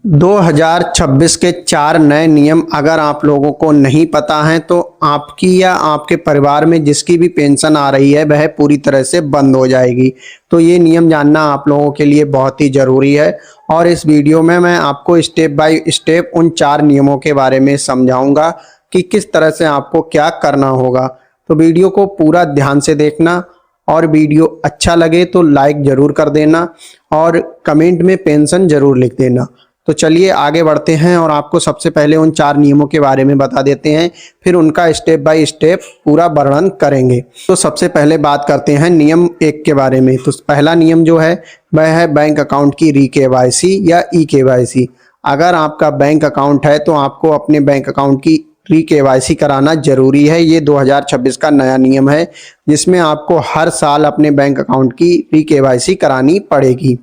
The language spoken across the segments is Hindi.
2026 के 4 नए नियम अगर आप लोगों को नहीं पता हैं तो आपकी या आपके परिवार में जिसकी भी पेंशन आ रही है वह पूरी तरह से बंद हो जाएगी। तो ये नियम जानना आप लोगों के लिए बहुत ही ज़रूरी है और इस वीडियो में मैं आपको स्टेप बाय स्टेप उन 4 नियमों के बारे में समझाऊंगा कि किस तरह से आपको क्या करना होगा। तो वीडियो को पूरा ध्यान से देखना और वीडियो अच्छा लगे तो लाइक ज़रूर कर देना और कमेंट में पेंशन ज़रूर लिख देना। तो चलिए आगे बढ़ते हैं और आपको सबसे पहले उन 4 नियमों के बारे में बता देते हैं, फिर उनका स्टेप बाय स्टेप पूरा वर्णन करेंगे। तो सबसे पहले बात करते हैं नियम 1 के बारे में। तो पहला नियम जो है वह है बैंक अकाउंट की री-केवाईसी या ई-केवाईसी। अगर आपका बैंक अकाउंट है तो आपको अपने बैंक अकाउंट की री-केवाईसी कराना जरूरी है। ये 2026 का नया नियम है जिसमें आपको हर साल अपने बैंक अकाउंट की री-केवाईसी करानी पड़ेगी।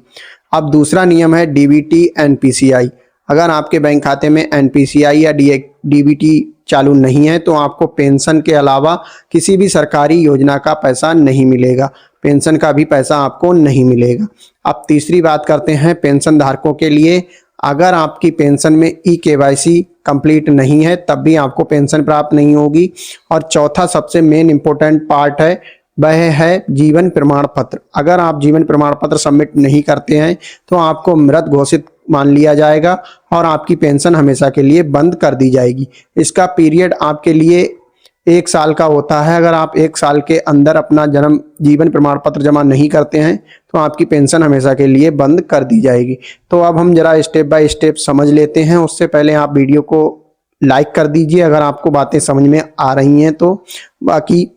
अब दूसरा नियम है डीबीटी एनपीसीआई। अगर आपके बैंक खाते में एनपीसीआई या डीबीटी चालू नहीं है तो आपको पेंशन के अलावा किसी भी सरकारी योजना का पैसा नहीं मिलेगा, पेंशन का भी पैसा आपको नहीं मिलेगा। अब तीसरी बात करते हैं पेंशन धारकों के लिए। अगर आपकी पेंशन में ई-केवाईसी कंप्लीट नहीं है तब भी आपको पेंशन प्राप्त नहीं होगी। और चौथा सबसे मेन इंपॉर्टेंट पार्ट है वह है जीवन प्रमाण पत्र। अगर आप जीवन प्रमाण पत्र सबमिट नहीं करते हैं तो आपको मृत घोषित मान लिया जाएगा और आपकी पेंशन हमेशा के लिए बंद कर दी जाएगी। इसका पीरियड आपके लिए 1 साल का होता है। अगर आप 1 साल के अंदर अपना जीवन प्रमाण पत्र जमा नहीं करते हैं तो आपकी पेंशन हमेशा के लिए बंद कर दी जाएगी। तो अब हम जरा स्टेप बाय स्टेप समझ लेते हैं। उससे पहले आप वीडियो को लाइक कर दीजिए अगर आपको बातें समझ में आ रही हैं तो। बाकी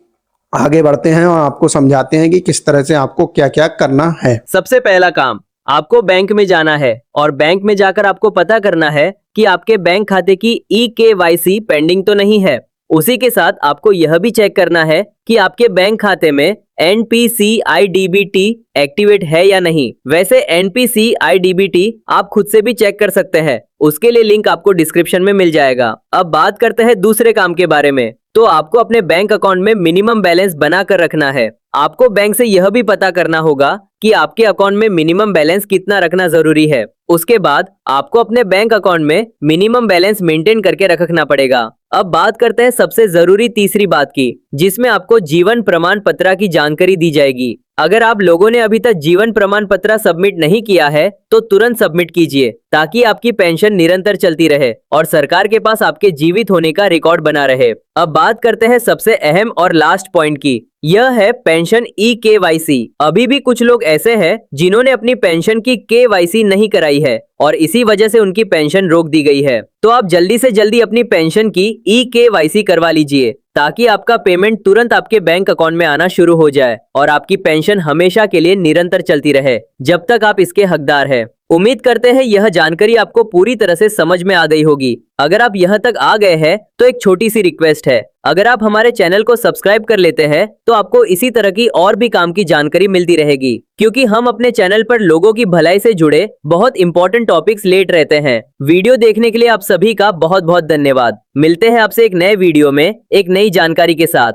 आगे बढ़ते हैं और आपको समझाते हैं कि किस तरह से आपको क्या क्या करना है। सबसे पहला काम, आपको बैंक में जाना है और बैंक में जाकर आपको पता करना है कि आपके बैंक खाते की ई-केवाईसी पेंडिंग तो नहीं है। उसी के साथ आपको यह भी चेक करना है कि आपके बैंक खाते में एनपीसीआईडीबीटी एक्टिवेट है या नहीं। वैसे एनपीसीआईडीबीटी आप खुद से भी चेक कर सकते हैं, उसके लिए लिंक आपको डिस्क्रिप्शन में मिल जाएगा। अब बात करते हैं दूसरे काम के बारे में। तो आपको अपने बैंक अकाउंट में मिनिमम बैलेंस बना कर रखना है। आपको बैंक से यह भी पता करना होगा कि आपके अकाउंट में मिनिमम बैलेंस कितना रखना जरूरी है। उसके बाद आपको अपने बैंक अकाउंट में मिनिमम बैलेंस मेंटेन करके रखना पड़ेगा। अब बात करते हैं सबसे जरूरी तीसरी बात की, जिसमें आपको जीवन प्रमाण पत्र की जानकारी दी जाएगी। अगर आप लोगों ने अभी तक जीवन प्रमाण पत्र सबमिट नहीं किया है तो तुरंत सबमिट कीजिए ताकि आपकी पेंशन निरंतर चलती रहे और सरकार के पास आपके जीवित होने का रिकॉर्ड बना रहे। अब बात करते हैं सबसे अहम और लास्ट पॉइंट की, यह है पेंशन ई-केवाईसी। अभी भी कुछ लोग ऐसे हैं जिन्होंने अपनी पेंशन की केवाईसी नहीं कराई है और इसी वजह से उनकी पेंशन रोक दी गई है। तो आप जल्दी से जल्दी अपनी पेंशन की ई-केवाईसी करवा लीजिए ताकि आपका पेमेंट तुरंत आपके बैंक अकाउंट में आना शुरू हो जाए और आपकी पेंशन हमेशा के लिए निरंतर चलती रहे जब तक आप इसके हकदार हैं। उम्मीद करते हैं यह जानकारी आपको पूरी तरह से समझ में आ गई होगी। अगर आप यहाँ तक आ गए हैं तो एक छोटी सी रिक्वेस्ट है, अगर आप हमारे चैनल को सब्सक्राइब कर लेते हैं तो आपको इसी तरह की और भी काम की जानकारी मिलती रहेगी, क्योंकि हम अपने चैनल पर लोगों की भलाई से जुड़े बहुत इंपॉर्टेंट टॉपिक्स लेट रहते हैं। वीडियो देखने के लिए आप सभी का बहुत बहुत धन्यवाद। मिलते हैं आपसे एक नए वीडियो में एक नई जानकारी के साथ।